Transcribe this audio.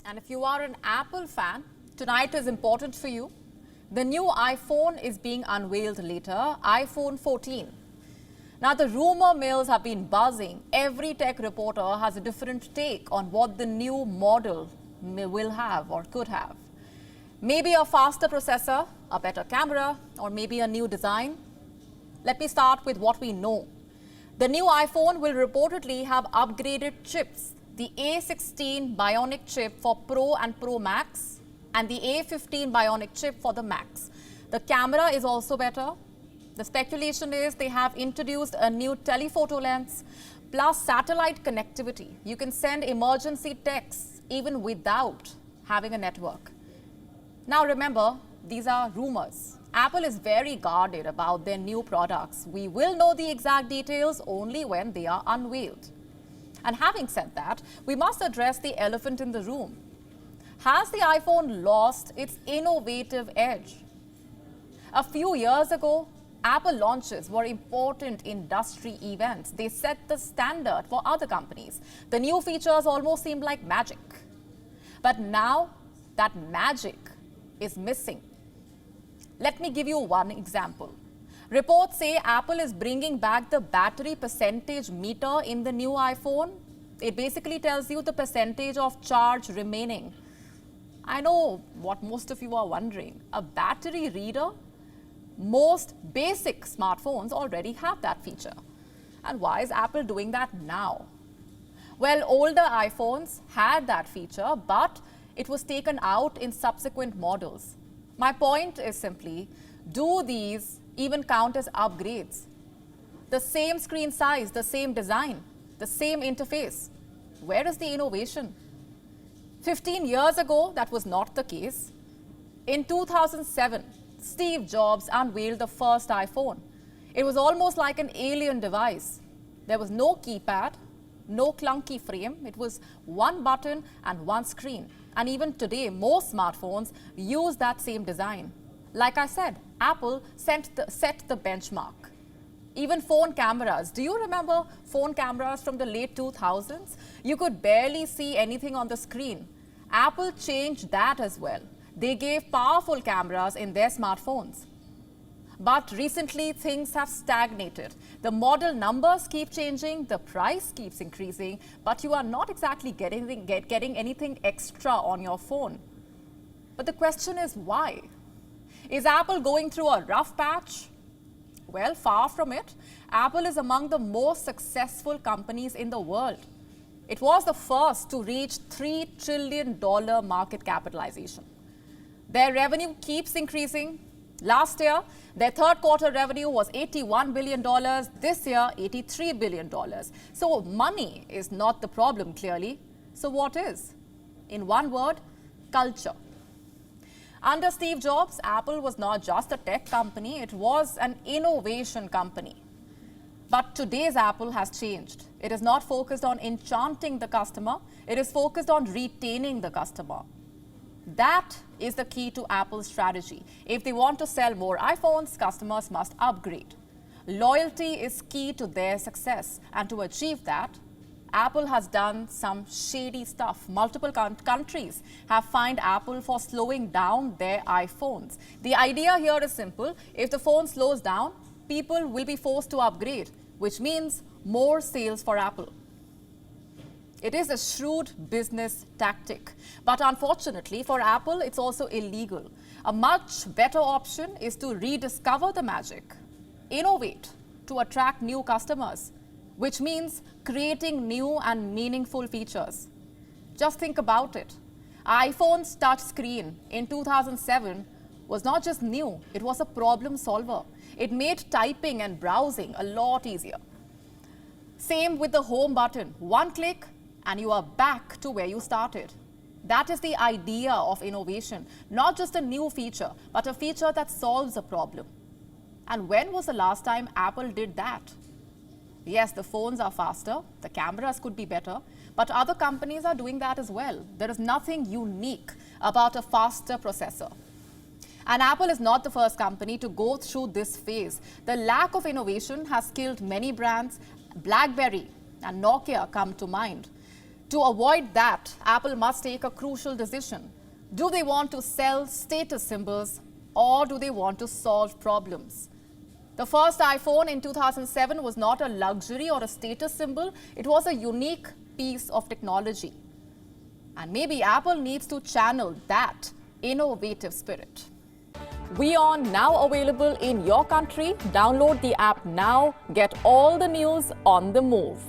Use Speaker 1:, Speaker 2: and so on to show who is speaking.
Speaker 1: And if you are an Apple fan, tonight is important for you. The new iPhone is being unveiled later, iPhone 14. Now, the rumor mills have been buzzing. Every tech reporter has a different take on what the new model will have or could have. Maybe a faster processor, a better camera, or maybe a new design. Let me start with what we know. The new iPhone will reportedly have upgraded chips. The A16 Bionic chip for Pro and Pro Max and the A15 Bionic chip for the Max. The camera is also better. The speculation is they have introduced a new telephoto lens plus satellite connectivity. You can send emergency texts even without having a network. Now remember, these are rumors. Apple is very guarded about their new products. We will know the exact details only when they are unveiled. And having said that, we must address the elephant in the room. Has the iPhone lost its innovative edge? A few years ago, Apple launches were important industry events. They set the standard for other companies. The new features almost seemed like magic. But now, that magic is missing. Let me give you one example. Reports say Apple is bringing back the battery percentage meter in the new iPhone. It basically tells you the percentage of charge remaining. I know what most of you are wondering. A battery reader? Most basic smartphones already have that feature. And why is Apple doing that now? Well, older iPhones had that feature, but it was taken out in subsequent models. My point is simply, do these even count as upgrades? The same screen size, the same design, the same interface. Where is the innovation? 15 years ago, that was not the case. In 2007, Steve Jobs unveiled the first iPhone. It was almost like an alien device. There was no keypad, no clunky frame. It was one button and one screen. And even today, most smartphones use that same design. Like I said, Apple set the benchmark. Even phone cameras. Do you remember phone cameras from the late 2000s? You could barely see anything on the screen. Apple changed that as well. They gave powerful cameras in their smartphones. But recently, things have stagnated. The model numbers keep changing, the price keeps increasing, but you are not exactly getting anything extra on your phone. But the question is why? Is Apple going through a rough patch? Well, far from it. Apple is among the most successful companies in the world. It was the first to reach $3 trillion market capitalization. Their revenue keeps increasing. Last year, their third quarter revenue was $81 billion. This year, $83 billion. So money is not the problem, clearly. So what is? In one word, culture. Under Steve Jobs, Apple was not just a tech company, it was an innovation company. But today's Apple has changed. It is not focused on enchanting the customer, it is focused on retaining the customer. That is the key to Apple's strategy. If they want to sell more iPhones, customers must upgrade. Loyalty is key to their success. And to achieve that, Apple has done some shady stuff. Multiple countries have fined Apple for slowing down their iPhones. The idea here is simple. If the phone slows down, people will be forced to upgrade, which means more sales for Apple. It is a shrewd business tactic, but unfortunately for Apple, it's also illegal. A much better option is to rediscover the magic, innovate to attract new customers, which means creating new and meaningful features. Just think about it. iPhone's touch screen in 2007 was not just new, it was a problem solver. It made typing and browsing a lot easier. Same with the home button. One click, and you are back to where you started. That is the idea of innovation, not just a new feature, but a feature that solves a problem. And when was the last time Apple did that? Yes, the phones are faster, the cameras could be better, but other companies are doing that as well. There is nothing unique about a faster processor. And Apple is not the first company to go through this phase. The lack of innovation has killed many brands. BlackBerry and Nokia come to mind. To avoid that, Apple must take a crucial decision. Do they want to sell status symbols or do they want to solve problems? The first iPhone in 2007 was not a luxury or a status symbol. It was a unique piece of technology. And maybe Apple needs to channel that innovative spirit. WION now available in your country. Download the app now. Get all the news on the move.